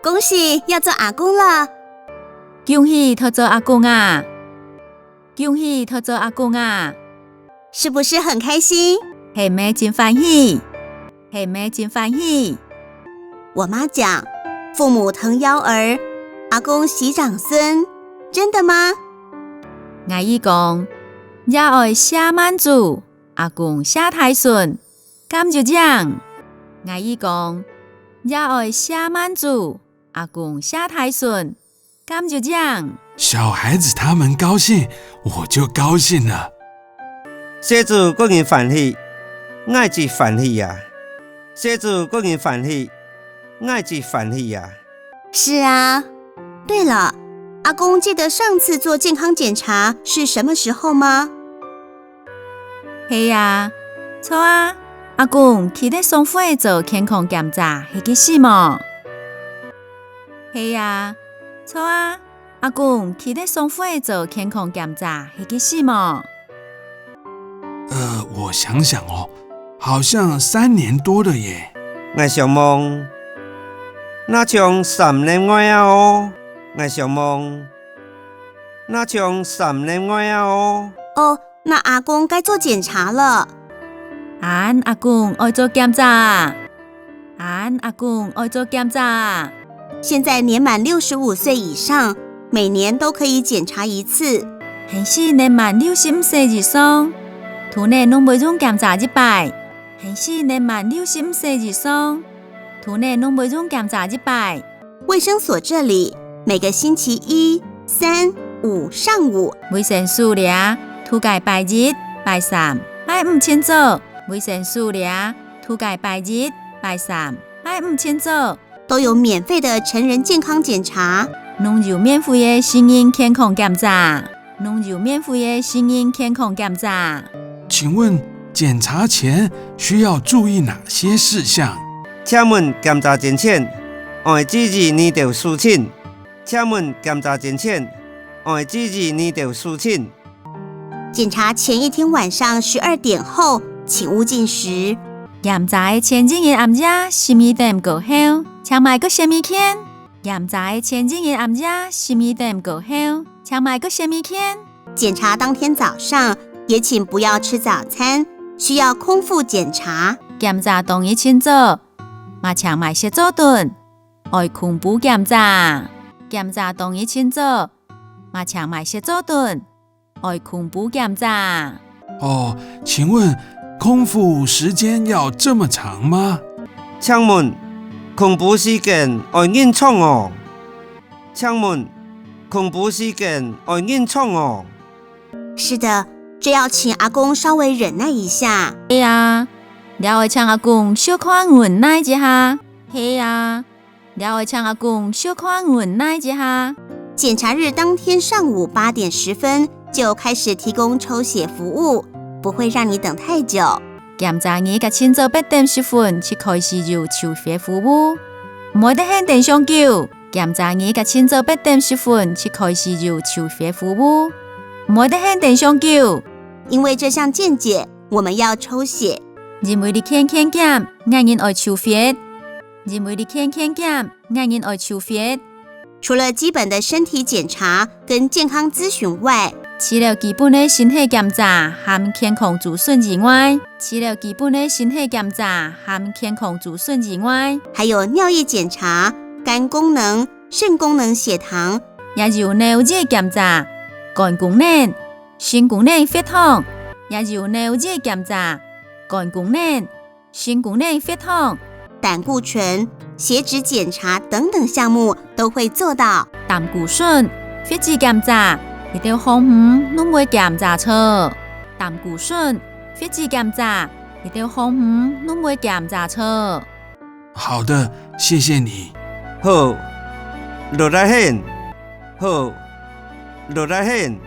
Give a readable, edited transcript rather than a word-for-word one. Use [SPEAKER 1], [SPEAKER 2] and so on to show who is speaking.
[SPEAKER 1] 恭喜要做阿公了！
[SPEAKER 2] 恭喜他做阿公啊！恭喜他做阿公啊！
[SPEAKER 1] 是不是很开心？
[SPEAKER 2] 係咪真歡喜？係咪真歡喜？
[SPEAKER 1] 我媽講，父母疼幺兒，阿公喜長孫，真的嗎？
[SPEAKER 2] 我姨講，也愛寫滿祖，阿公寫太孫，咁就講。我姨講，也愛寫滿祖，阿公寫太孫，咁就講。
[SPEAKER 3] 小孩子他們高興，我就高興了。
[SPEAKER 4] 寫祖個人歡喜，愛子歡喜呀！寫祖個人歡喜，愛子歡喜呀！
[SPEAKER 1] 是啊。對了，阿公記得上次做健康檢查是什麼時候嗎？
[SPEAKER 2] 係啊，錯啊，阿公記得送回做健康檢查係幾時麼？係啊，錯啊，阿公記得送回做健康檢查係幾時麼？
[SPEAKER 3] 我想想哦，好像3年多了耶。
[SPEAKER 4] 我想望，那像3年外啊哦。我想望，那像3年外啊哦。
[SPEAKER 1] 哦，那阿公該做檢查了。
[SPEAKER 2] 阿公愛做檢查，阿公愛做檢查。
[SPEAKER 1] 現在年滿65歲以上，每年都可以檢查一次。
[SPEAKER 2] 還是年滿65歲以上，土內攏袂用檢查一擺。還是年滿65歲以上，土內攏袂用檢查一擺。
[SPEAKER 1] 衛生所這裡每個星期1、3、5上午，
[SPEAKER 2] 衛生素咧，塗改拜日、拜3、拜5前做。衛生素咧，塗改拜日、拜3、拜5前做。
[SPEAKER 1] 都有免費的成人健康檢查，
[SPEAKER 2] 攏有免費的成人健康檢查，攏有免費的成人健康檢查。
[SPEAKER 3] 請問檢查前需要注意哪些事項？
[SPEAKER 4] 請問檢查之前，愛自己呢條事情。請問檢查之前，愛自己呢條事情。
[SPEAKER 1] 檢查前一天晚上12點後，請勿進食。
[SPEAKER 2] 檢查前一日暗夜12點過後，請買個蝦米片。檢查前一日暗夜12點過後，請買個蝦米片。
[SPEAKER 1] 檢查當天早上，也請不要吃早餐，需要空腹檢查。
[SPEAKER 2] 檢查當日清早，嘛請買些早頓，愛空腹檢查。檢查當日清早，嘛請買些早頓，愛空腹檢查。
[SPEAKER 3] 哦，請問空腹時間要這麼長嗎？
[SPEAKER 4] 請問空腹時間愛認長哦？請問空腹時間愛認長哦？
[SPEAKER 1] 是的，這要請阿公稍微忍耐一下。
[SPEAKER 2] 係啊，你愛請阿公小可忍耐一下。係啊，你愛請阿公小可忍耐一下。
[SPEAKER 1] 檢查日當天上午8點10分就開始提供抽血服務，不會讓你等太久。
[SPEAKER 2] 檢查日嘅清早8點10分就開始有抽血服務，唔會得閒等上久。檢查日嘅清早8點10分就開始有抽血服務，唔會得閒等上久。
[SPEAKER 1] 因為這項健檢，我們要抽血。
[SPEAKER 2] 因為你健檢，愛人愛抽血。因為你健檢，愛人愛抽血。
[SPEAKER 1] 除了基本的身體檢查跟健康諮詢外，
[SPEAKER 2] 除了基本的身體檢查和健康諮詢以外，除了基本的身體檢查和健康諮詢以外，
[SPEAKER 1] 還有尿液檢查、肝功能、腎功能、血糖，
[SPEAKER 2] 也有尿液檢查、肝功能、腎功能、血糖，也有尿液檢查、肝功能、腎功能、血糖。
[SPEAKER 1] 膽固醇、血脂檢查等等項目都會做到。
[SPEAKER 2] 膽固醇、血脂檢查一條項目都會檢查錯。膽固醇、血脂檢查一條項目都會檢查錯。
[SPEAKER 3] 好的，謝謝你。
[SPEAKER 4] 好，落來現。好，落來現。